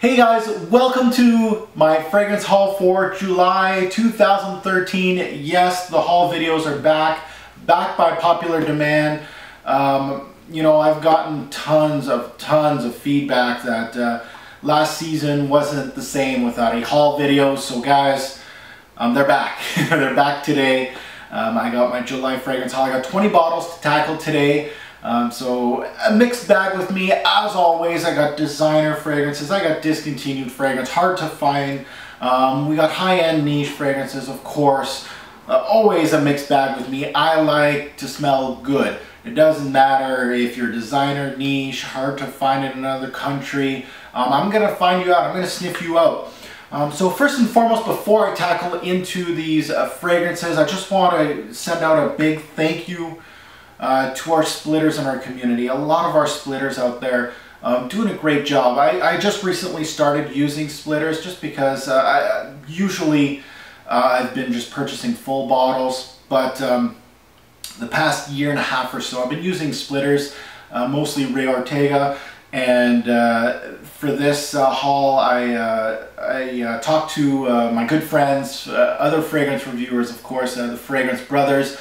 Hey guys, welcome to my fragrance haul for July 2013. Yes, the haul videos are back by popular demand. You know, I've gotten tons of feedback that last season wasn't the same without a haul video. So guys, they're back. They're back today. I got my July fragrance haul. I got 20 bottles to tackle today. So a mixed bag with me as always. I got designer fragrances, I got discontinued fragrance, hard to find. We got high-end niche fragrances, of course. Always a mixed bag with me. I like to smell good. It doesn't matter if you're designer, niche, hard to find in another country. I'm gonna find you out. I'm gonna sniff you out. So first and foremost, before I tackle into these fragrances, I just want to send out a big thank you to our splitters in our community. A lot of our splitters out there doing a great job. I just recently started using splitters just because usually I've been just purchasing full bottles, but the past year and a half or so I've been using splitters, mostly Ray Ortega, and for this haul I talked to my good friends, other fragrance reviewers, of course, the Fragrance Brothers.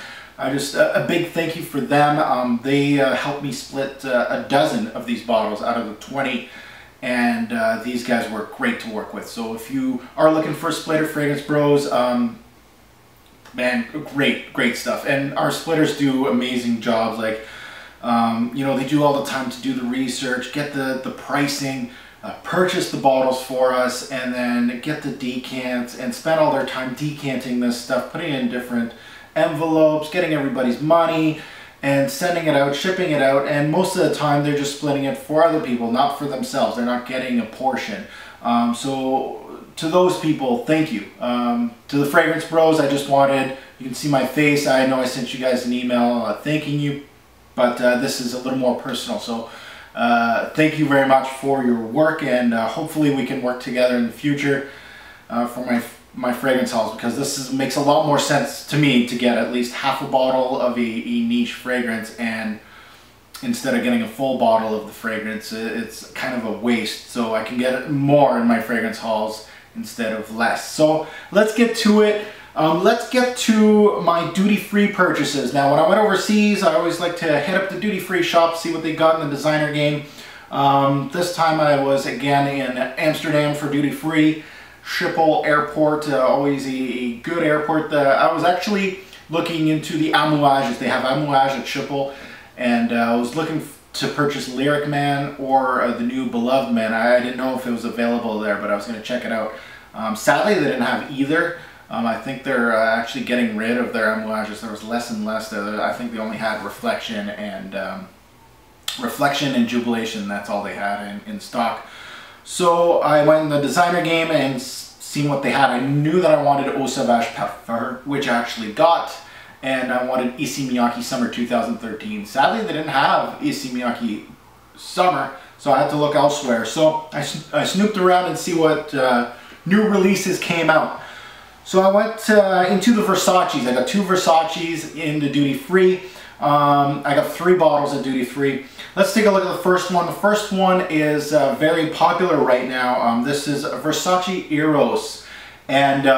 Just a big thank you for them. They helped me split a dozen of these bottles out of the 20, and these guys were great to work with. So if you are looking for splitter, Fragrance Bros, man, great stuff. And our splitters do amazing jobs. Like, you know, they do all the time to do the research, get the pricing, purchase the bottles for us, and then get the decants and spend all their time decanting this stuff, putting it in different envelopes, getting everybody's money and sending it out, shipping it out, and most of the time they're just splitting it for other people, not for themselves. They're not getting a portion. So to those people, thank you. To the Fragrance Bros, I just wanted, you can see my face, I know I sent you guys an email thanking you, but this is a little more personal. So thank you very much for your work, and hopefully we can work together in the future for my fragrance hauls, because this makes a lot more sense to me to get at least half a bottle of a niche fragrance, and instead of getting a full bottle of the fragrance, it's kind of a waste. So I can get more in my fragrance hauls instead of less. So let's get to it. Let's get to my duty-free purchases. Now when I went overseas, I always like to hit up the duty-free shop, see what they got in the designer game. This time I was again in Amsterdam for duty-free. Schiphol Airport, always a good airport. I was actually looking into the Amouages. They have Amouage at Schiphol, and I was looking to purchase Lyric Man or the new Beloved Man. I didn't know if it was available there, but I was going to check it out. Sadly, they didn't have either. I think they're actually getting rid of their Amouages. There was less and less there. I think they only had Reflection and Jubilation. That's all they had in stock. So I went in the designer game and seen what they had. I knew that I wanted Sauvage Parfum, which I actually got, and I wanted Issey Miyake Summer 2013. Sadly, they didn't have Issey Miyake Summer, so I had to look elsewhere. So I snooped around and see what new releases came out. So I went into the Versaces. I got 2 Versaces in the duty free. I got 3 bottles of duty free. Let's take a look at the first one. The first one is very popular right now. This is Versace Eros, and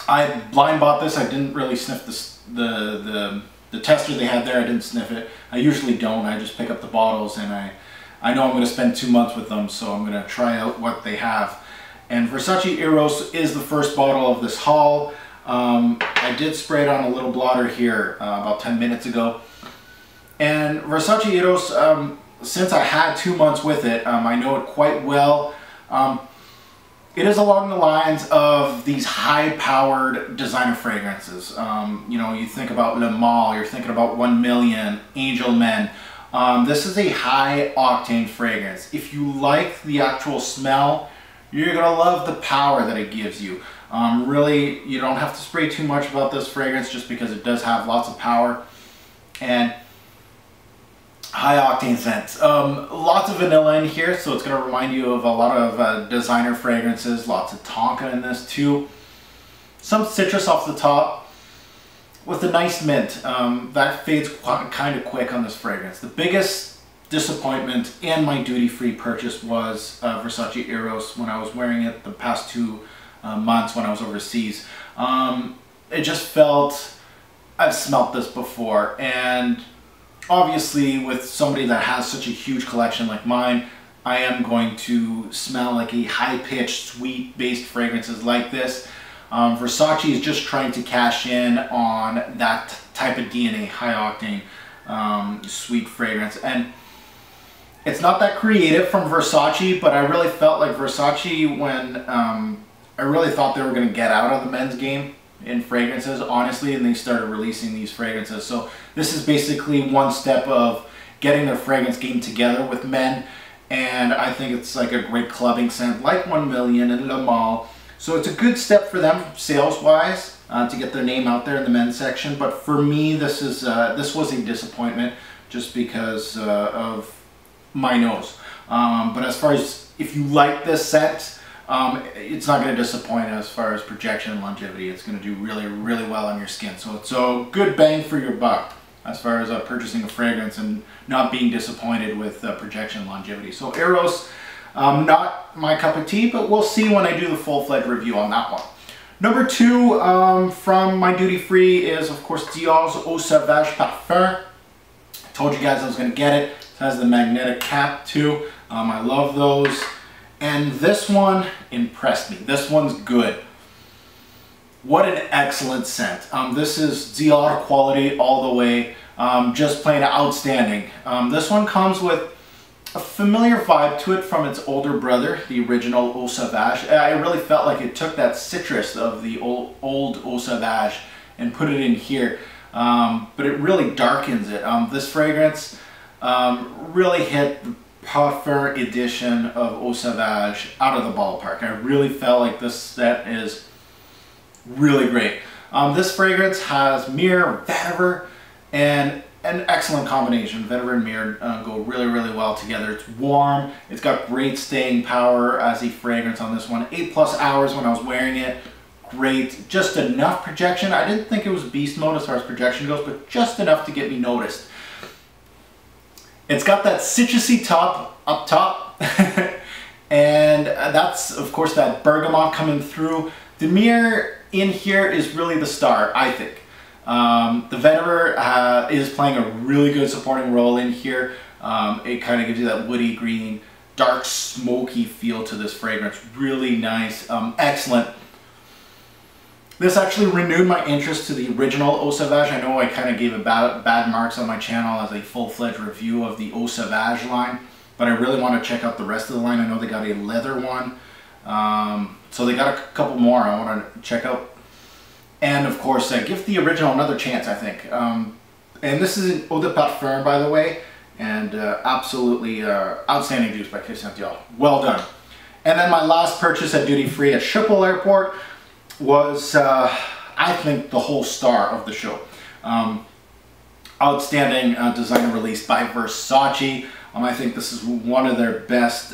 I blind bought this. I didn't really sniff the tester they had there. I didn't sniff it. I usually don't. I just pick up the bottles, and I know I'm going to spend 2 months with them, so I'm going to try out what they have. And Versace Eros is the first bottle of this haul. I did spray it on a little blotter here about 10 minutes ago. And Versace Eros, since I had 2 months with it, I know it quite well. It is along the lines of these high-powered designer fragrances. You know, you think about Le Male, you're thinking about 1 Million, Angel Men. This is a high-octane fragrance. If you like the actual smell, you're going to love the power that it gives you. Really, you don't have to spray too much about this fragrance just because it does have lots of power and high octane scents. Lots of vanilla in here, so it's going to remind you of a lot of designer fragrances. Lots of tonka in this too. Some citrus off the top with a nice mint. That fades kind of quick on this fragrance. The biggest disappointment in my duty-free purchase was Versace Eros when I was wearing it the past 2 months when I was overseas. It just felt, I've smelt this before, and obviously with somebody that has such a huge collection like mine, I am going to smell like a high-pitched, sweet-based fragrances like this. Versace is just trying to cash in on that type of DNA, high-octane, sweet fragrance. And it's not that creative from Versace, but I really felt like Versace when I really thought they were going to get out of the men's game in fragrances, honestly, and they started releasing these fragrances. So this is basically one step of getting their fragrance game together with men, and I think it's like a great clubbing scent, like 1 Million and Le Male. So it's a good step for them sales-wise to get their name out there in the men's section. But for me, this was a disappointment just because of my nose. But as far as if you like this scent, it's not going to disappoint as far as projection and longevity. It's going to do really, really well on your skin. So it's a good bang for your buck as far as purchasing a fragrance and not being disappointed with projection and longevity. So Eros, not my cup of tea, but we'll see when I do the full-fledged review on that one. Number 2 from my duty-free is, of course, Dior's Eau Sauvage Parfum. I told you guys I was going to get it. It has the magnetic cap too. I love those. And this one impressed me. This one's good. What an excellent scent. This is Dior quality all the way. Just plain outstanding. This one comes with a familiar vibe to it from its older brother, the original Eau Sauvage. I really felt like it took that citrus of the old Eau Sauvage and put it in here. But it really darkens it. This fragrance really hit the Parfum edition of Eau Sauvage out of the ballpark. I really felt like this set is really great. This fragrance has myrrh, vetiver, and an excellent combination. Vetiver and myrrh go really, really well together. It's warm. It's got great staying power as a fragrance on this one. 8+ hours when I was wearing it. Great. Just enough projection. I didn't think it was beast mode as far as projection goes, but just enough to get me noticed. It's got that citrusy top up top, and that's, of course, that bergamot coming through. The myrrh in here is really the star, I think. The vetiver is playing a really good supporting role in here. It kind of gives you that woody green, dark, smoky feel to this fragrance. Really nice, excellent. This actually renewed my interest to the original Eau Sauvage. I know I kind of gave it bad marks on my channel as a full-fledged review of the Eau Sauvage line, but I really want to check out the rest of the line. I know they got a leather one, so they got a couple more I want to check out. And of course, give the original another chance, I think. And this is an Eau de Parfum, by the way, and absolutely outstanding juice by Christian Dior. Well done. And then my last purchase at Duty Free at Schiphol Airport was, I think, the whole star of the show. Outstanding designer release by Versace. I think this is one of their best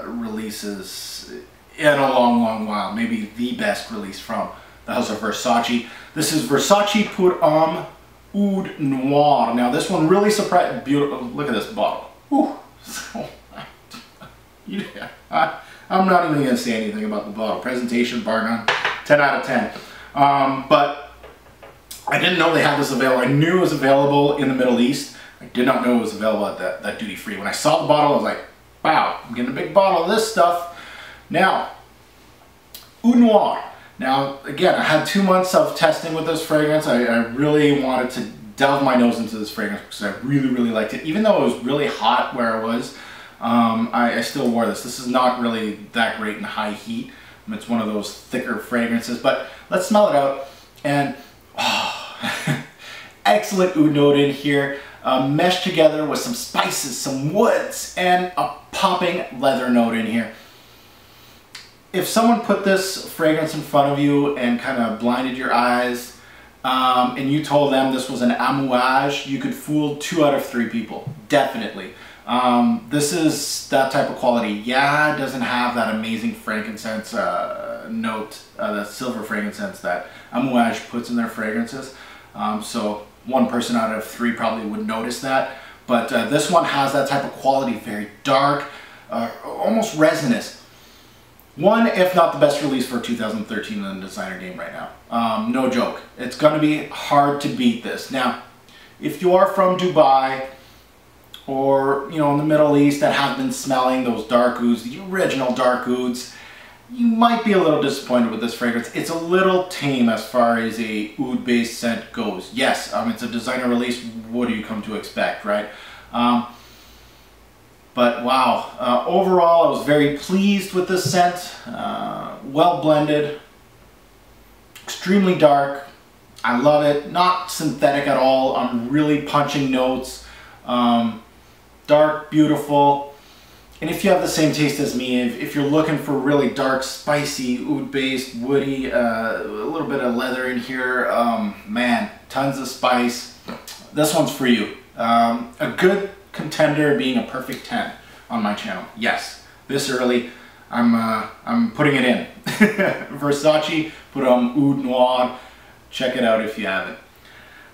releases in a long, long while. Maybe the best release from the house of Versace. This is Versace pour Homme Oud Noir. Now this one really surprised. Beautiful. Look at this bottle. Whew. Yeah. I'm not even going to say anything about the bottle. Presentation, bar none. 10 out of 10. But I didn't know they had this available. I knew it was available in the Middle East. I did not know it was available at that duty free. When I saw the bottle, I was like, wow, I'm getting a big bottle of this stuff. Now, Oud Noir. Now, again, I had 2 months of testing with this fragrance. I really wanted to delve my nose into this fragrance because I really, really liked it. Even though it was really hot where I was, I still wore this. This is not really that great in high heat. It's one of those thicker fragrances, but let's smell it out. And oh, excellent oud note in here, meshed together with some spices, some woods, and a popping leather note in here. If someone put this fragrance in front of you and kind of blinded your eyes, and you told them this was an Amouage, you could fool 2 out of 3 people, definitely. This is that type of quality. Yeah, it doesn't have that amazing frankincense note, that silver frankincense that Amouage puts in their fragrances. So 1 person out of 3 probably would notice that. But this one has that type of quality, very dark, almost resinous. One, if not the best release for 2013 in the designer game right now. No joke. It's going to be hard to beat this. Now, if you are from Dubai or, you know, in the Middle East that have been smelling those dark ouds, the original dark ouds, you might be a little disappointed with this fragrance. It's a little tame as far as a oud-based scent goes. Yes, it's a designer release. What do you come to expect, right? But wow, overall I was very pleased with this scent. Well blended, extremely dark. I love it. Not synthetic at all. Really punching notes. Dark, beautiful. And if you have the same taste as me, if you're looking for really dark, spicy, oud-based, woody, a little bit of leather in here, man, tons of spice, this one's for you. A good contender being a perfect 10 on my channel. Yes, this early, I'm putting it in. Versace, put on Oud Noir. Check it out if you haven't.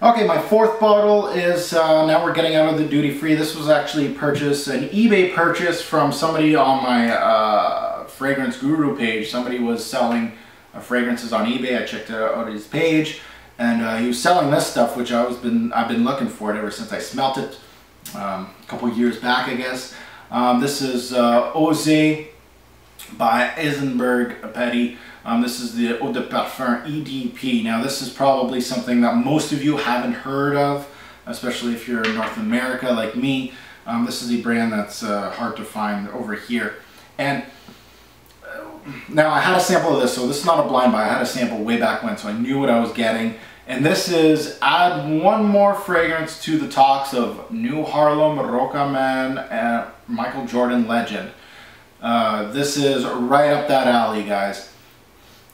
Okay, my fourth bottle is, now we're getting out of the duty free. This was actually purchased, an eBay purchase from somebody on my Fragrance Guru page. Somebody was selling fragrances on eBay. I checked out his page, and he was selling this stuff, which I've been looking for it ever since I smelt it a couple years back, I guess. This is Osé by Eisenberg Petit. This is the Eau de Parfum EDP. Now this is probably something that most of you haven't heard of, especially if you're in North America like me. This is a brand that's hard to find over here. And now I had a sample of this, so this is not a blind buy. I had a sample way back when, so I knew what I was getting. And this is add one more fragrance to the talks of New Harlem, Roca Man, and Michael Jordan Legend. This is right up that alley, guys.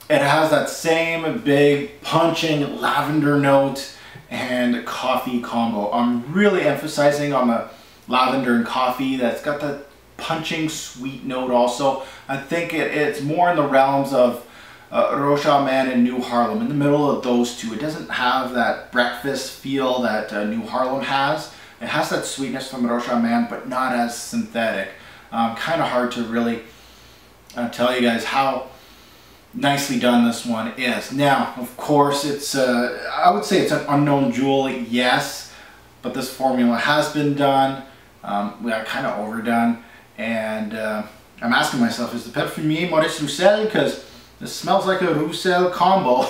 It has that same big punching lavender note and coffee combo. I'm really emphasizing on the lavender and coffee. That's got that punching sweet note also. I think it's more in the realms of Rocha Man and New Harlem, in the middle of those two. It doesn't have that breakfast feel that New Harlem has. It has that sweetness from Rocha Man, but not as synthetic. Kind of hard to really tell you guys how nicely done this one is. Now, of course, it's I would say it's an unknown jewel, yes, but this formula has been done. We are kind of overdone, and I'm asking myself, is the Parfumier Maurice Roussel? Because this smells like a Roussel combo.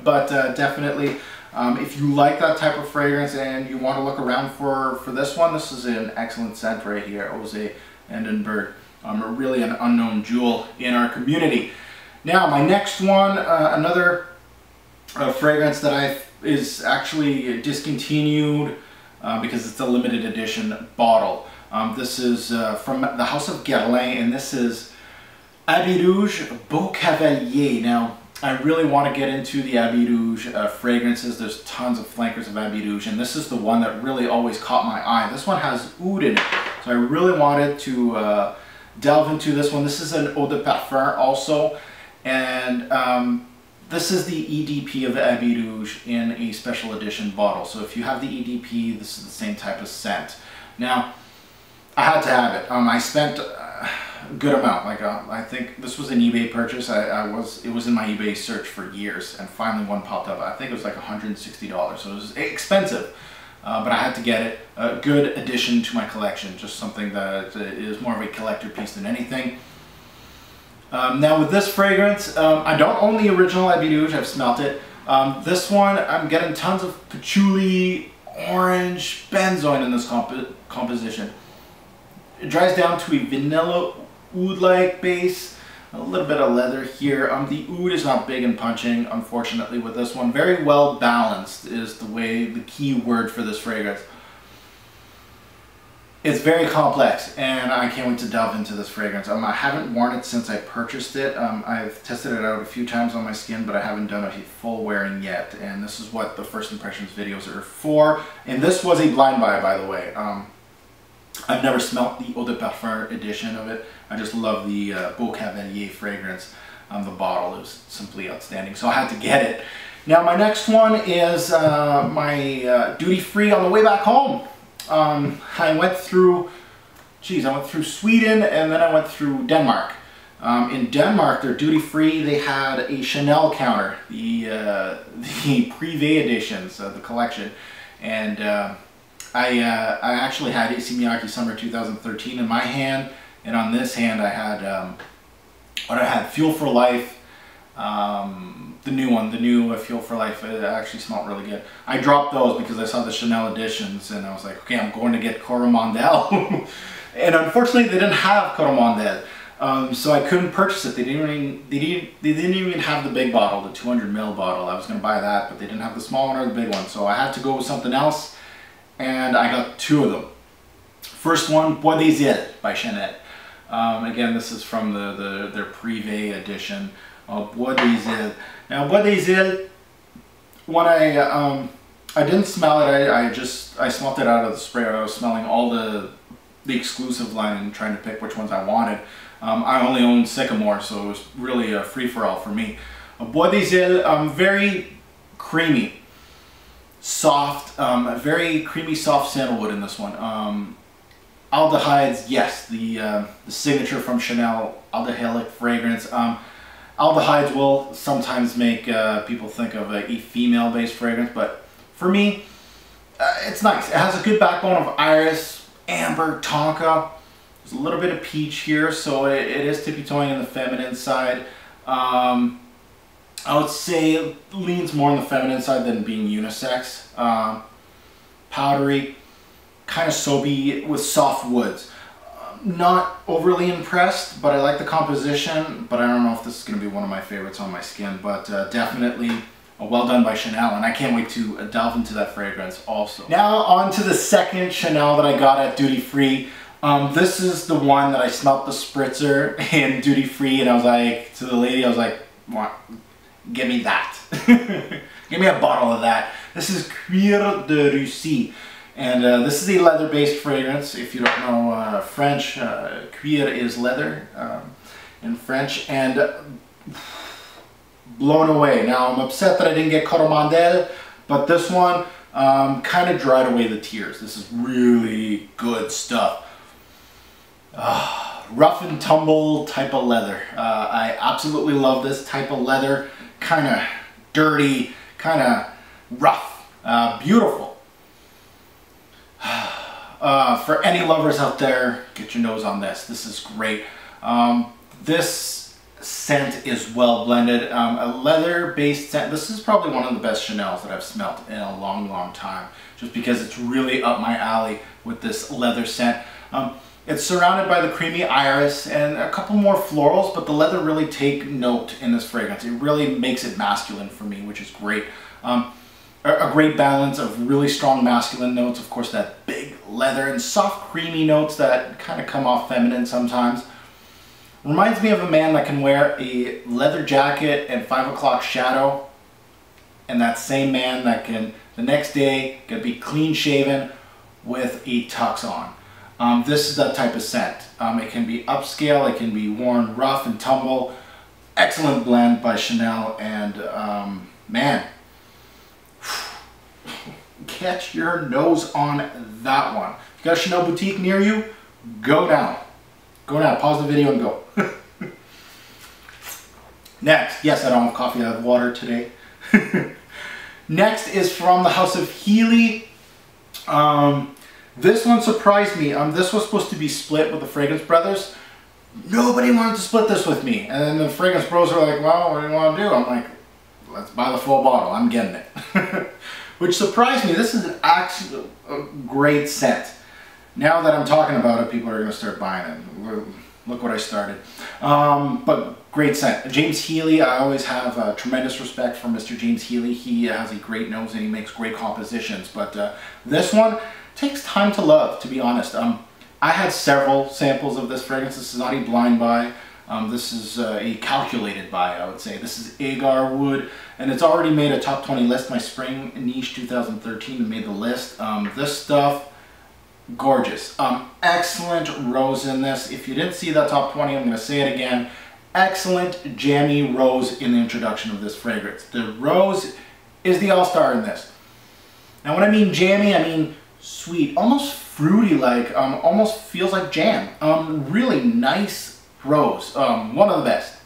But definitely, if you like that type of fragrance and you want to look around for this one, this is an excellent scent right here, Osé Eisenberg. Really an unknown jewel in our community. Now, my next one, another fragrance that is actually discontinued because it's a limited edition bottle. This is from the house of Guerlain, and this is Habit Rouge Beau Cavalier. Now, I really want to get into the Habit Rouge fragrances. There's tons of flankers of Habit Rouge, and this is the one that really always caught my eye. This one has oud in it, so I really wanted to delve into this one. This is an Eau de Parfum also. And this is the EDP of Habit Rouge in a special edition bottle. So if you have the EDP, this is the same type of scent. Now, I had to have it. I spent a good amount. Like I think this was an eBay purchase. It was in my eBay search for years, and finally one popped up. I think it was like $160, so it was expensive. But I had to get it. A good addition to my collection. Just something that is more of a collector piece than anything. Now with this fragrance, I don't own the original Habit Rouge, I've smelt it. This one, I'm getting tons of patchouli, orange, benzoin in this composition. It dries down to a vanilla oud-like base, a little bit of leather here. The oud is not big and punching, unfortunately, with this one. Very well balanced is the key word for this fragrance. It's very complex, and I can't wait to delve into this fragrance. I haven't worn it since I purchased it. I've tested it out a few times on my skin, but I haven't done a full wearing yet. And this is what the first impressions videos are for. And this was a blind buy, by the way. I've never smelt the Eau de Parfum edition of it. I just love the Beau Cavalier fragrance. The bottle is simply outstanding, so I had to get it. Now my next one is my duty free on the way back home. I went through, I went through Sweden and then I went through Denmark. In Denmark, their duty-free, they had a Chanel counter, the Privé editions of the collection, and I actually had AC Miyake Summer 2013 in my hand, and on this hand I had Fuel for Life, the new one, the new Fuel for Life. It actually smelled really good. I dropped those because I saw the Chanel editions, and I was like, okay, I'm going to get Coromandel, and unfortunately they didn't have Coromandel. So I couldn't purchase it. They didn't even have the big bottle, the 200 ml bottle. I was going to buy that, but they didn't have the small one or the big one. So I had to go with something else, and I got two of them. First one, Bois des Iles by Chanel. Again, this is from their Privé edition of Bois des Iles. Now, Bois des Iles, when I didn't smell it, I smelled it out of the sprayer. I was smelling all the exclusive line and trying to pick which ones I wanted. I only own Sycamore, so it was really a free-for-all for me. Bois des Iles, very creamy, soft, very creamy, soft sandalwood in this one. Aldehydes, yes, the signature from Chanel, aldehydic fragrance. Aldehydes will sometimes make people think of a female-based fragrance, but for me, it's nice. It has a good backbone of iris, amber, tonka. There's a little bit of peach here, so it is tippy-toeing in the feminine side. I would say it leans more on the feminine side than being unisex. Powdery, kind of soapy with soft woods. Not overly impressed, but I like the composition, but I don't know if this is going to be one of my favorites on my skin, but definitely well done by Chanel, and I can't wait to delve into that fragrance also. Now on to the second Chanel that I got at duty free. This is the one that I smelt the spritzer in duty free, and I was like, to the lady, I was like, give me that. Give me a bottle of that. This is Cuir de Russie, and this is a leather-based fragrance. If you don't know French, cuir is leather in French, and blown away. Now I'm upset that I didn't get Coromandel, but this one kind of dried away the tears. This is really good stuff. Rough and tumble type of leather. I absolutely love this type of leather. Kind of dirty, kind of rough, beautiful. For any lovers out there, get your nose on this. This is great. This scent is well blended. A leather-based scent. This is probably one of the best Chanels that I've smelt in a long time, just because it's really up my alley with this leather scent. It's surrounded by the creamy iris and a couple more florals, but the leather really take note in this fragrance. It really makes it masculine for me, which is great. A great balance of really strong masculine notes, of course that big leather, and soft creamy notes that kind of come off feminine sometimes. Reminds me of a man that can wear a leather jacket and 5 o'clock shadow, and that same man that can the next day can be clean shaven with a tux on. This is that type of scent. It can be upscale, it can be worn rough and tumble. Excellent blend by Chanel, and man, get your nose on that one. If you got a Chanel boutique near you, go down. Go down, pause the video and go. Next, yes, I don't have coffee, I have water today. Next is from the house of Heeley. This one surprised me. This was supposed to be split with the Fragrance Brothers. Nobody wanted to split this with me. And then the Fragrance Bros are like, well, what do you want to do? I'm like, let's buy the full bottle. I'm getting it. Which surprised me. This is actually a great scent. Now that I'm talking about it, people are going to start buying it. Look what I started. But great scent. James Heeley, I always have tremendous respect for Mr. James Heeley. He has a great nose and he makes great compositions. But this one takes time to love, to be honest. I had several samples of this fragrance. This is not a blind buy. This is a calculated buy, I would say. This is Agarwoud, and it's already made a top 20 list. My Spring Niche 2013 made the list. This stuff, gorgeous. Excellent rose in this. If you didn't see that top 20, I'm going to say it again. Excellent jammy rose in the introduction of this fragrance. The rose is the all-star in this. Now when I mean jammy, I mean sweet, almost fruity, like almost feels like jam. Really nice rose, one of the best.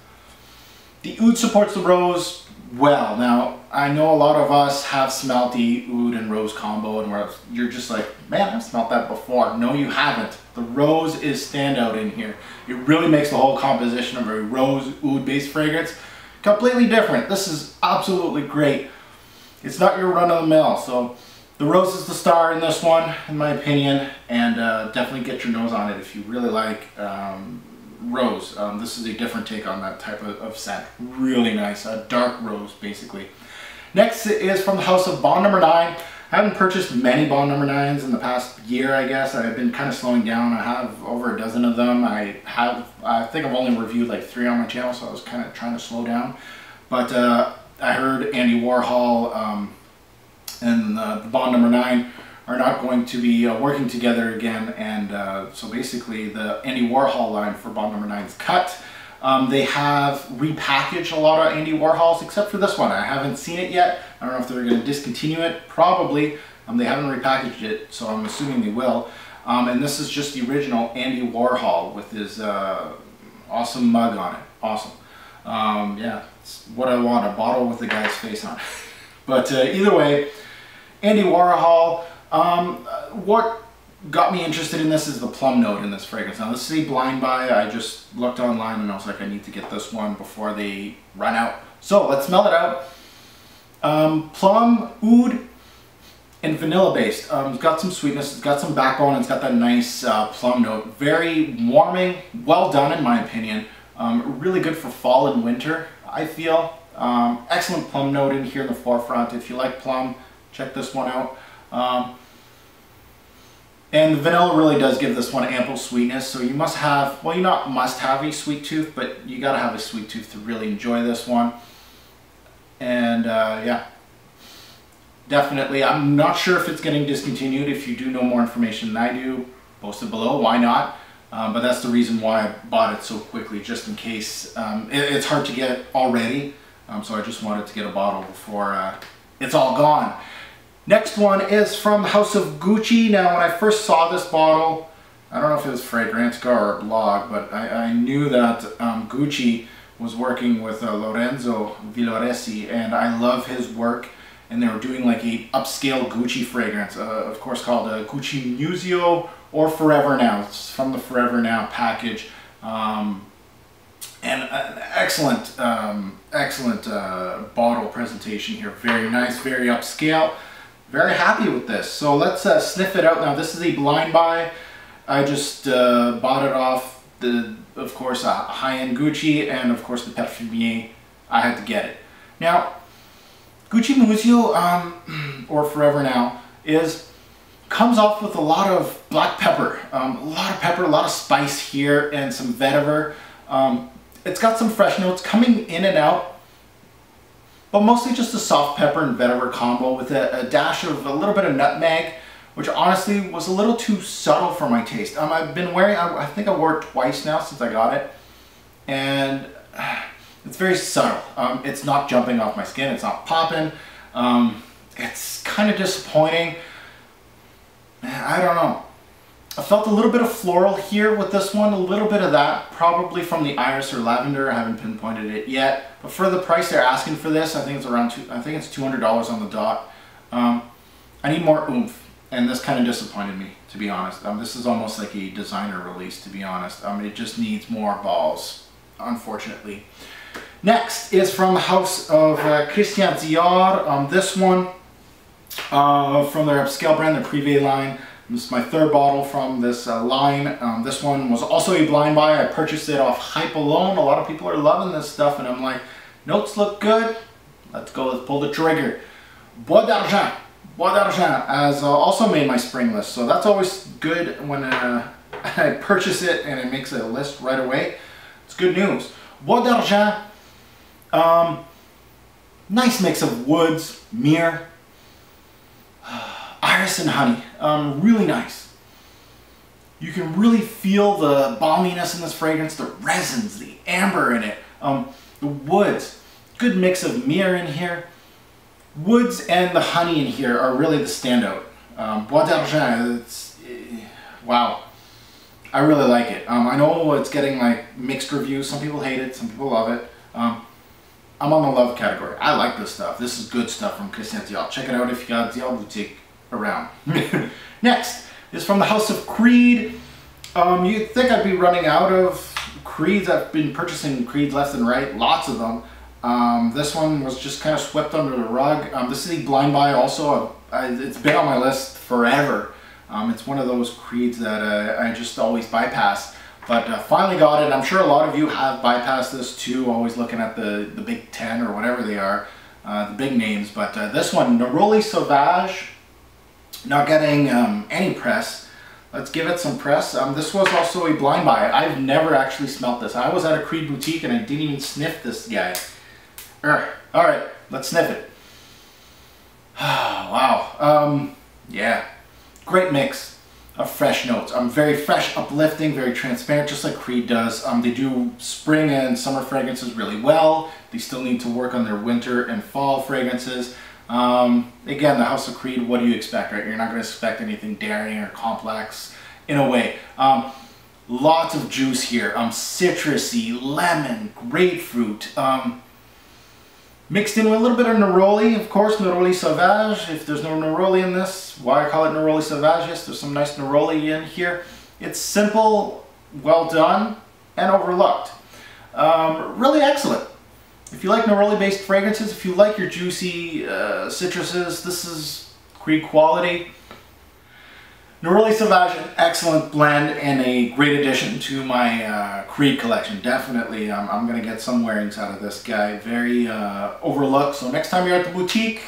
The oud supports the rose well. Now, I know a lot of us have smelt the oud and rose combo, and where you're just like, man, I've smelt that before. No, you haven't. The rose is standout in here. It really makes the whole composition of a rose oud based fragrance completely different. This is absolutely great. It's not your run-of-the-mill, so the rose is the star in this one, in my opinion, and definitely get your nose on it if you really like rose. This is a different take on that type of scent. Really nice, a dark rose, basically. Next is from the house of Bond No. 9. I haven't purchased many Bond No. 9s in the past year, I guess. I've been kind of slowing down. I have over a dozen of them. I think I've only reviewed like 3 on my channel, so I was kind of trying to slow down. But I heard Andy Warhol and the Bond No. 9 are not going to be working together again, and so basically the Andy Warhol line for Bond No. 9 is cut. They have repackaged a lot of Andy Warhols, except for this one. I haven't seen it yet. I don't know if they're going to discontinue it. Probably. They haven't repackaged it, so I'm assuming they will. And this is just the original Andy Warhol with his awesome mug on it. Awesome. Yeah, it's what I want, a bottle with the guy's face on it. But either way, Andy Warhol, what got me interested in this is the plum note in this fragrance. Now this is a blind buy. I just looked online and I was like, I need to get this one before they run out. So let's smell it out. Plum, oud, and vanilla based. It's got some sweetness, it's got some backbone, it's got that nice plum note. Very warming, well done in my opinion. Really good for fall and winter, I feel. Excellent plum note in here in the forefront. If you like plum, check this one out. And the vanilla really does give this one ample sweetness, so you must have, well, you not must have a sweet tooth, but you gotta have a sweet tooth to really enjoy this one. And yeah, definitely. I'm not sure if it's getting discontinued. If you do know more information than I do, post it below, why not? But that's the reason why I bought it so quickly, just in case. It's hard to get already, so I just wanted to get a bottle before it's all gone. Next one is from House of Gucci. Now when I first saw this bottle, I don't know if it was Fragrantica or a blog, but I knew that Gucci was working with Lorenzo Villoresi, and I love his work, and they were doing like a upscale Gucci fragrance, of course called Gucci Museo or Forever Now. It's from the Forever Now package. And an excellent, excellent bottle presentation here. Very nice, very upscale. Very happy with this. So let's sniff it out now. This is a blind buy. I just bought it off the, of course, high-end Gucci, and of course the Parfumier. I had to get it. Now, Gucci Museo or Forever Now comes off with a lot of black pepper, a lot of spice here, and some vetiver. It's got some fresh notes coming in and out, but mostly just a soft pepper and vetiver combo with a dash of a little bit of nutmeg, which honestly was a little too subtle for my taste. I've been wearing, I think I wore it twice now since I got it, and it's very subtle. It's not jumping off my skin, it's not popping. It's kind of disappointing. I don't know. I felt a little bit of floral here with this one, a little bit of that, probably from the iris or lavender. I haven't pinpointed it yet, but for the price they're asking for this, I think it's around $200 on the dot. I need more oomph, and this kind of disappointed me, to be honest. This is almost like a designer release, to be honest. It just needs more balls, unfortunately. Next is from the house of Christian Dior. This one from their upscale brand, their Privé line. This is my third bottle from this line. This one was also a blind buy. I purchased it off Hype Alone. A lot of people are loving this stuff, and I'm like, notes look good. Let's go, let's pull the trigger. Bois d'Argent. Bois d'Argent has also made my spring list, so that's always good when I purchase it and it makes a list right away. It's good news. Bois d'Argent, nice mix of woods, myrrh, iris and honey. Really nice. You can really feel the balminess in this fragrance, the resins, the amber in it, the woods. Good mix of myrrh in here. Woods and the honey in here are really the standout. Bois d'Argent, wow. I really like it. I know it's getting like mixed reviews. Some people hate it, some people love it. I'm on the love category. I like this stuff. This is good stuff from Christian Dior. Check it out if you got Dior boutique around. Next is from the House of Creed. You'd think I'd be running out of Creeds. I've been purchasing Creeds left and right, lots of them. This one was just kind of swept under the rug. This is a blind buy also. It's been on my list forever. It's one of those Creeds that I just always bypass. But finally got it. I'm sure a lot of you have bypassed this too, always looking at the Big 10 or whatever they are, the big names. But this one, Neroli Sauvage, not getting any press. Let's give it some press. This was also a blind buy. I've never actually smelt this. I was at a Creed boutique and I didn't even sniff this guy. Alright, let's sniff it. Wow. Yeah, great mix of fresh notes. Very fresh, uplifting, very transparent, just like Creed does. They do spring and summer fragrances really well. They still need to work on their winter and fall fragrances. Again, the House of Creed, what do you expect, right? You're not going to expect anything daring or complex in a way. Lots of juice here. Citrusy, lemon, grapefruit. Mixed in with a little bit of Neroli, of course, Neroli Sauvage. If there's no Neroli in this, why I call it Neroli Sauvage? Yes, there's some nice Neroli in here. It's simple, well done, and overlooked. Really excellent. If you like Neroli-based fragrances, if you like your juicy citruses, this is Creed quality. Neroli Sauvage, an excellent blend and a great addition to my Creed collection. Definitely, I'm going to get some wearings out of this guy. Very overlooked. So next time you're at the boutique,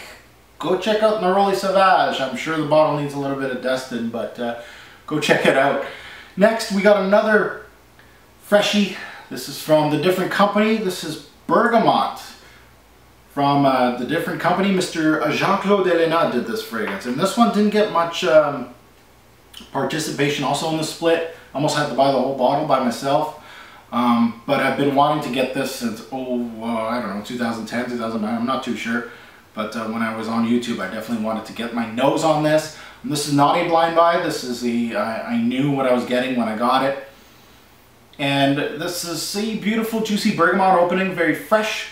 go check out Neroli Sauvage. I'm sure the bottle needs a little bit of dusting, but go check it out. Next, we got another freshie. This is from the different company. This is Bergamote. From the different company, Mr. Jean-Claude Elena did this fragrance. And this one didn't get much participation also in the split. Almost had to buy the whole bottle by myself. But I've been wanting to get this since, I don't know, 2010, 2009, I'm not too sure. But when I was on YouTube, I definitely wanted to get my nose on this. And this is not a blind buy. This is I knew what I was getting when I got it. And this is a beautiful, juicy bergamot opening, very fresh,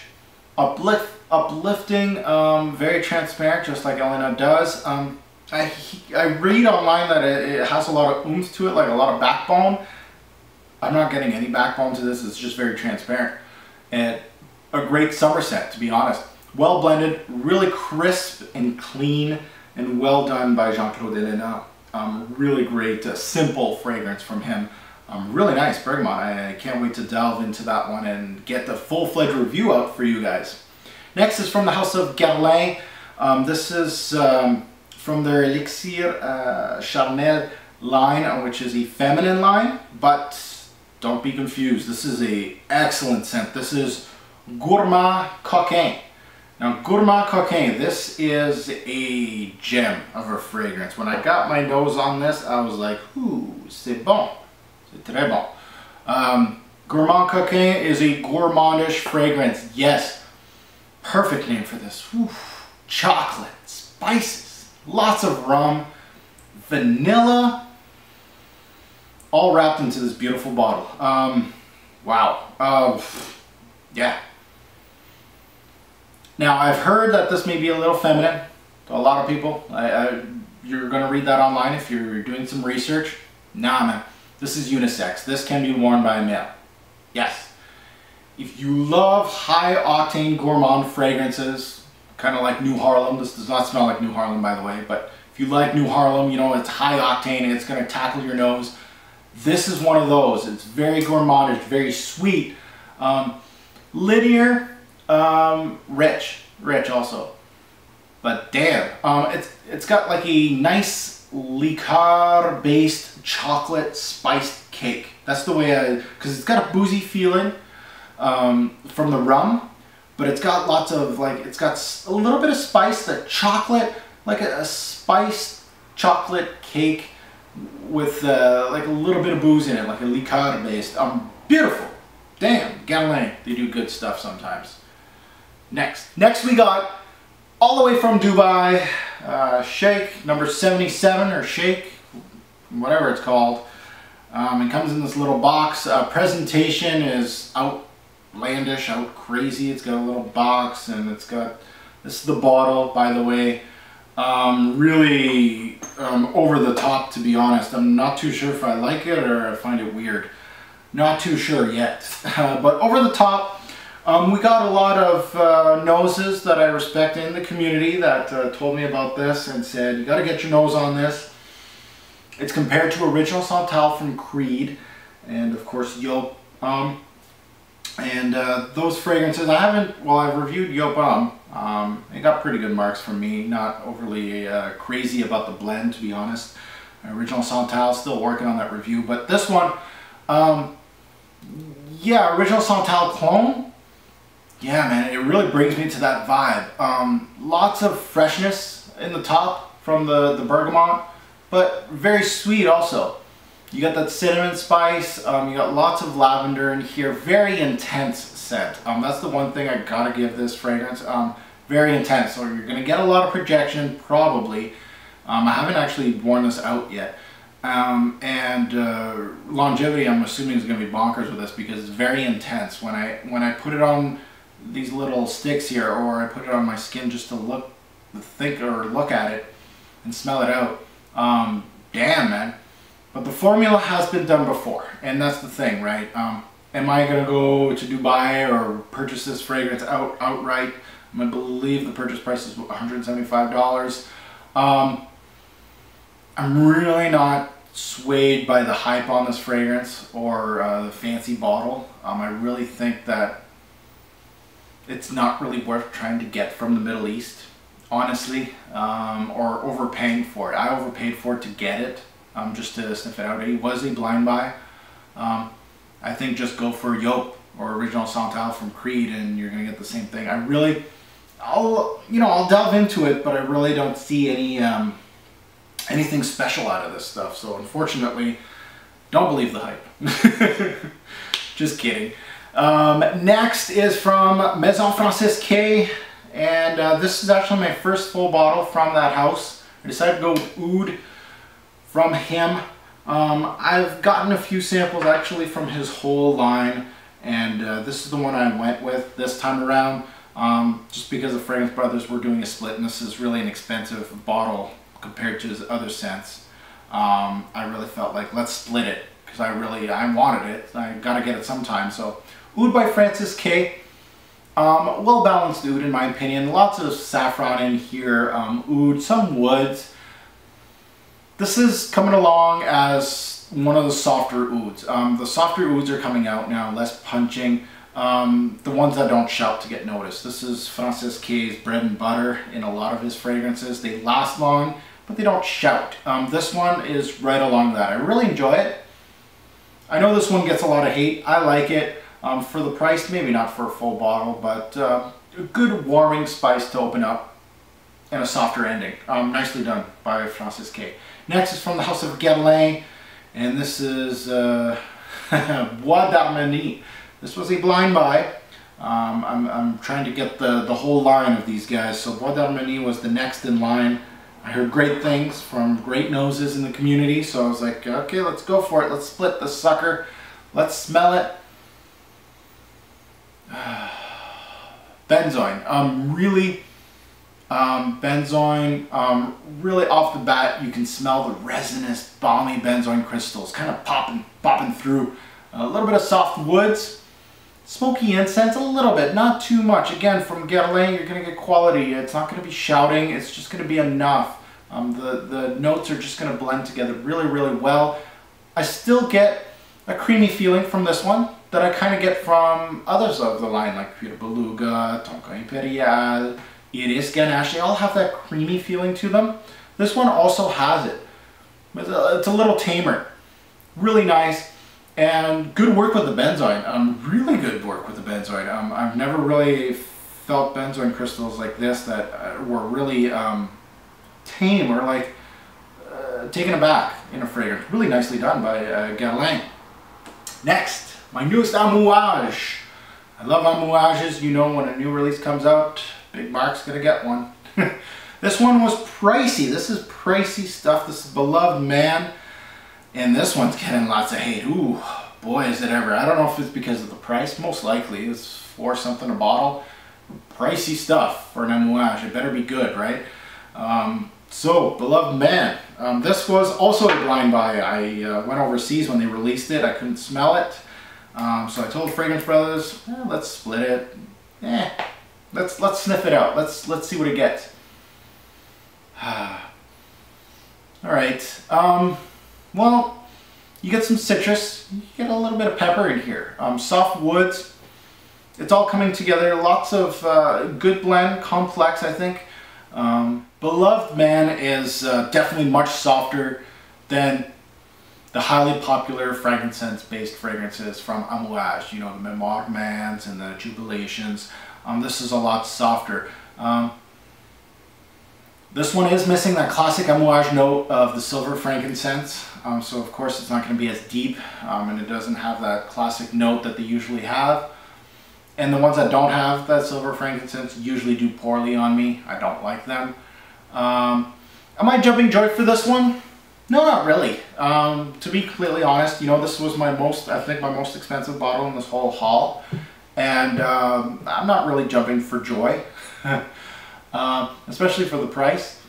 uplifting, very transparent, just like Elena does. I read online that it has a lot of oomph to it, like a lot of backbone. I'm not getting any backbone to this. It's just very transparent. And a great summer scent, to be honest. Well blended, really crisp and clean, and well done by Jean-Claude Elena. Really great, simple fragrance from him. Really nice bergamot. I can't wait to delve into that one and get the full-fledged review out for you guys. Next is from the House of Guerlain. This is from their Elixir Charnel line, which is a feminine line, but don't be confused. This is an excellent scent. This is Gourmand Coquain. Now, Gourmand Coquain, this is a gem of a fragrance. When I got my nose on this, I was like, ooh, c'est bon. C'est très bon. Gourmand Coquain is a gourmandish fragrance. Yes, perfect name for this. Whew. Chocolate, spices, lots of rum, vanilla, all wrapped into this beautiful bottle. Wow. Yeah. Now, I've heard that this may be a little feminine to a lot of people. You're going to read that online if you're doing some research. Nah, man. This is unisex. This can be worn by a male. Yes. If you love high-octane gourmand fragrances, kind of like New Harlem. This does not smell like New Harlem, by the way, but if you like New Harlem, you know, it's high-octane and it's going to tackle your nose. This is one of those. It's very gourmandish, very sweet. Linear, rich also. But damn, it's got like a nice liqueur-based chocolate spiced cake. That's the way because it's got a boozy feeling from the rum, but it's got lots of, like, it's got a little bit of spice, the chocolate, like a spiced chocolate cake with like a little bit of booze in it, like a liqueur-based. Beautiful. Damn, Guerlain, they do good stuff sometimes. Next we got, all the way from Dubai, Shaik number 77 or Shaik, whatever it's called. It comes in this little box. Presentation is outlandish, out crazy. It's got a little box and it's got, this is the bottle, by the way. Really over the top, to be honest. I'm not too sure if I like it or I find it weird. Not too sure yet. But over the top, we got a lot of noses that I respect in the community that told me about this and said, you got to get your nose on this. It's compared to Original Santal from Creed and of course Yop. Those fragrances, I've reviewed Yop. It got pretty good marks from me. Not overly crazy about the blend, to be honest. Original Santal, still working on that review. But this one, yeah, Original Santal Cologne. Yeah, man, it really brings me to that vibe. Lots of freshness in the top from the Bergamote, but very sweet also. You got that cinnamon spice, you got lots of lavender in here, very intense scent. That's the one thing I gotta give this fragrance, very intense. So you're gonna get a lot of projection, probably. I haven't actually worn this out yet. Longevity, I'm assuming, is gonna be bonkers with this because it's very intense. When I put it on these little sticks here, or I put it on my skin just to look at it and smell it out, damn, man. But the formula has been done before, and that's the thing, right? Am I gonna go to Dubai or purchase this fragrance outright? I believe the purchase price is $175. I'm really not swayed by the hype on this fragrance or the fancy bottle. I really think that it's not really worth trying to get from the Middle East, honestly, or overpaying for it. I overpaid for it to get it, just to sniff it out. It was a blind buy. I think just go for Yop or Original Santal from Creed and you're gonna get the same thing. I'll delve into it, but I really don't see anything special out of this stuff. So unfortunately, don't believe the hype. Just kidding. Next is from Maison Francisque, and this is actually my first full bottle from that house. I decided to go with Uden from him. I've gotten a few samples actually from his whole line, and this is the one I went with this time around, just because the Fragrance Brothers were doing a split, and this is really an expensive bottle compared to his other scents. I really felt like, let's split it, because I wanted it. I gotta get it sometime. So Uden by Francis K. Well balanced oud in my opinion. Lots of saffron in here. Oud, some woods. This is coming along as one of the softer ouds. The softer ouds are coming out now, less punching. The ones that don't shout to get noticed. This is Francis K's bread and butter in a lot of his fragrances. They last long, but they don't shout. This one is right along that. I really enjoy it. I know this one gets a lot of hate. I like it. For the price, maybe not for a full bottle, but a good warming spice to open up and a softer ending. Nicely done by Francis K. Next is from the house of Guerlain, and this is Bois d'Armenie. This was a blind buy. I'm trying to get the whole line of these guys, so Bois d'Armenie was the next in line. I heard great things from great noses in the community, so I was like, okay, let's go for it. Let's split this sucker. Let's smell it. Benzoin. Benzoin, really off the bat, you can smell the resinous, balmy benzoin crystals kind of popping through. A little bit of soft woods, smoky incense, a little bit, not too much. Again, from Guerlain, you're going to get quality. It's not going to be shouting, it's just going to be enough. The notes are just going to blend together really, really well. I still get a creamy feeling from this one that I kind of get from others of the line, like Cuir Beluga, Tonka Imperial, Iles, Ganache. They all have that creamy feeling to them. This one also has it. It's a little tamer. Really nice. And good work with the benzoin. Really good work with the benzoin. I've never really felt benzoin crystals like this that were really tame or like taken aback in a fragrance. Really nicely done by Guerlain. Next, my newest Amouage. I love Amouages. You know, when a new release comes out, Big Mark's gonna get one. This one was pricey. This is pricey stuff. This is Beloved Man. And this one's getting lots of hate. Ooh, boy, is it ever. I don't know if it's because of the price. Most likely. It's $4 something a bottle. Pricey stuff for an Amouage. It better be good, right? So, Beloved Man. This was also a blind buy. I went overseas when they released it. I couldn't smell it. So I told Fragrance Brothers, let's split it. Let's sniff it out. Let's see what it gets. All right. Well, you get some citrus. You get a little bit of pepper in here. Soft woods. It's all coming together. Lots of good blend, complex, I think. Beloved Man is definitely much softer than the highly popular frankincense-based fragrances from Amouage. You know, the Memoirements and the Jubilations. This is a lot softer. This one is missing that classic Amouage note of the silver frankincense. So of course it's not going to be as deep, and it doesn't have that classic note that they usually have. And the ones that don't have that silver frankincense usually do poorly on me. I don't like them. Am I jumping joy for this one? No, not really. To be completely honest, you know, this was I think my most expensive bottle in this whole haul. And I'm not really jumping for joy, especially for the price.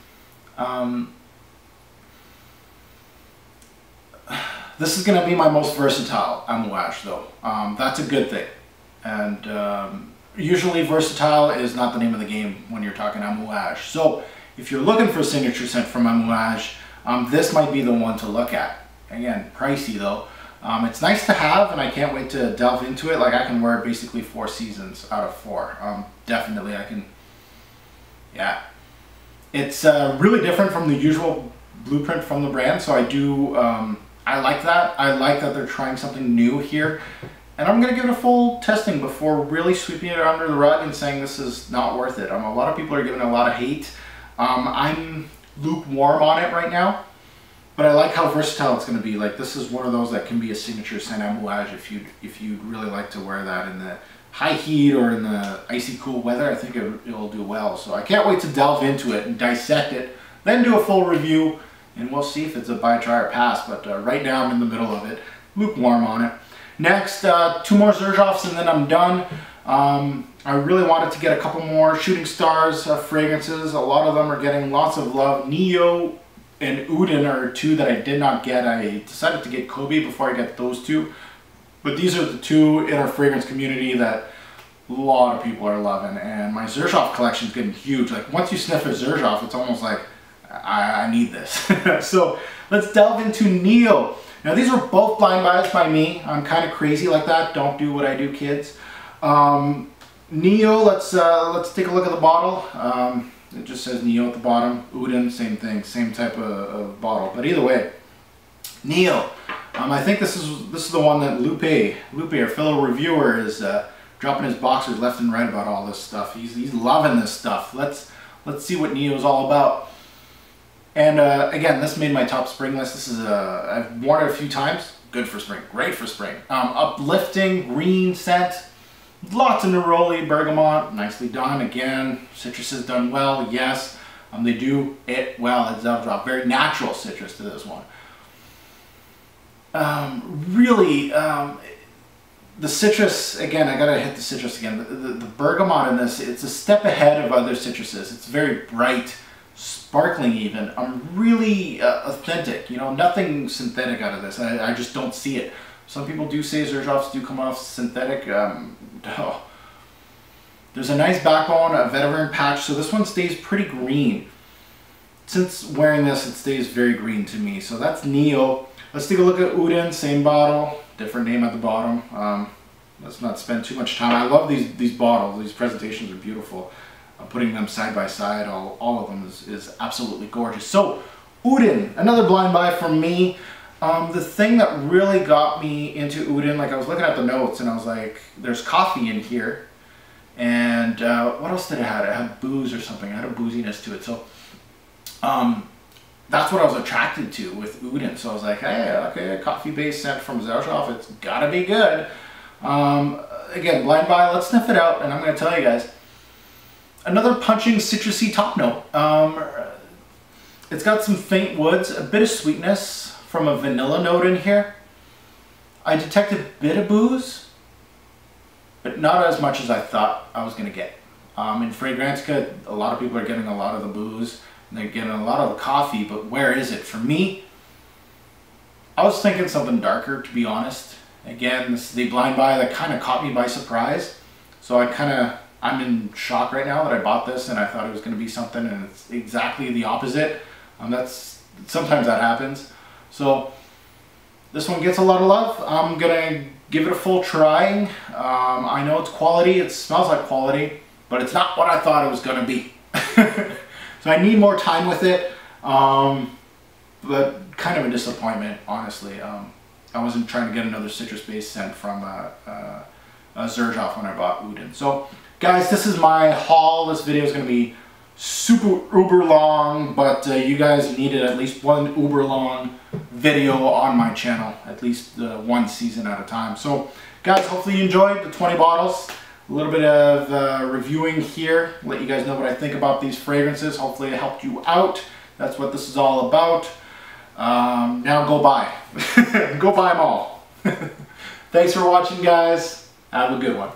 This is going to be my most versatile Amouage though. That's a good thing. And usually versatile is not the name of the game when you're talking Amouage. So if you're looking for a signature scent from Amouage, this might be the one to look at. Again, pricey though. It's nice to have, and I can't wait to delve into it. Like, I can wear it basically 4 seasons out of 4. Definitely I can, yeah. It's really different from the usual blueprint from the brand, so I like that. I like that they're trying something new here. And I'm going to give it a full testing before really sweeping it under the rug and saying this is not worth it. A lot of people are giving it a lot of hate. I'm lukewarm on it right now, but I like how versatile it's going to be. Like, this is one of those that can be a signature scent Amouage if you'd really like to wear that in the high heat or in the icy cool weather. I think it'll do well. So I can't wait to delve into it and dissect it, then do a full review, and we'll see if it's a buy, try, or pass. But right now I'm in the middle of it, lukewarm on it. Next, 2 more Xerjoffs and then I'm done. I really wanted to get a couple more Shooting Stars fragrances. A lot of them are getting lots of love. Neo and Uden are 2 that I did not get. I decided to get Kobe before I get those 2. But these are the 2 in our fragrance community that a lot of people are loving. And my Xerjoff collection is getting huge. Like, once you sniff a Xerjoff, it's almost like, I need this. So let's delve into Neo. Now, these were both blind buys by me. I'm kind of crazy like that. Don't do what I do, kids. Neo, let's take a look at the bottle. It just says Neo at the bottom. Uden, same thing, same type of bottle. But either way, Neo. I think this is the one that Lupe, our fellow reviewer, is dropping his boxers left and right about all this stuff. He's loving this stuff. Let's see what Neo is all about. And again, this made my top spring list. This is I've worn it a few times. Good for spring, great for spring. Uplifting green scent. Lots of Neroli, Bergamote, nicely done. Again, citrus is done well, yes. They do it well. It's Xerjoff, very natural citrus to this one. Really, the citrus, again, I gotta hit the citrus again. The Bergamote in this, it's a step ahead of other citruses. It's very bright, sparkling even. Really authentic, you know, nothing synthetic out of this. I just don't see it. Some people do say Xerjoffs do come off synthetic. There's a nice backbone, a vetiver patch, so this one stays pretty green. Since wearing this, it stays very green to me. So that's Neo. Let's take a look at Uden, same bottle, different name at the bottom. Let's not spend too much time. I love these bottles. These presentations are beautiful. Putting them side by side, all of them is absolutely gorgeous. So Uden, another blind buy from me. The thing that really got me into Uden, like, I was looking at the notes and I was like, there's coffee in here. And what else did it have? It had booze or something. It had a booziness to it. So that's what I was attracted to with Uden. So I was like, hey, okay, a coffee-based scent from Xerjoff. It's gotta be good. Again, blind buy, let's sniff it out. And I'm gonna tell you guys, Another punching citrusy top note. It's got some faint woods, a bit of sweetness from a vanilla note in here. I detected a bit of booze, but not as much as I thought I was going to get. In Fragrantica, a lot of people are getting a lot of the booze, and they're getting a lot of the coffee, but where is it? For me, I was thinking something darker, to be honest. Again, this is the blind buy that kind of caught me by surprise. So I'm in shock right now that I bought this and I thought it was going to be something, and it's exactly the opposite. Sometimes that happens. So this one gets a lot of love. I'm gonna give it a full try. I know it's quality, it smells like quality, but it's not what I thought it was gonna be. So I need more time with it, but kind of a disappointment, honestly. I wasn't trying to get another citrus-based scent from Xerjoff when I bought Uden. So guys, this is my haul. This video is gonna be super uber long, but you guys needed at least one uber long video on my channel, at least one season at a time. So guys, hopefully you enjoyed the 20 bottles, a little bit of reviewing here, let you guys know what I think about these fragrances. Hopefully it helped you out. That's what this is all about. Now go buy go buy them all. Thanks for watching, guys. Have a good one.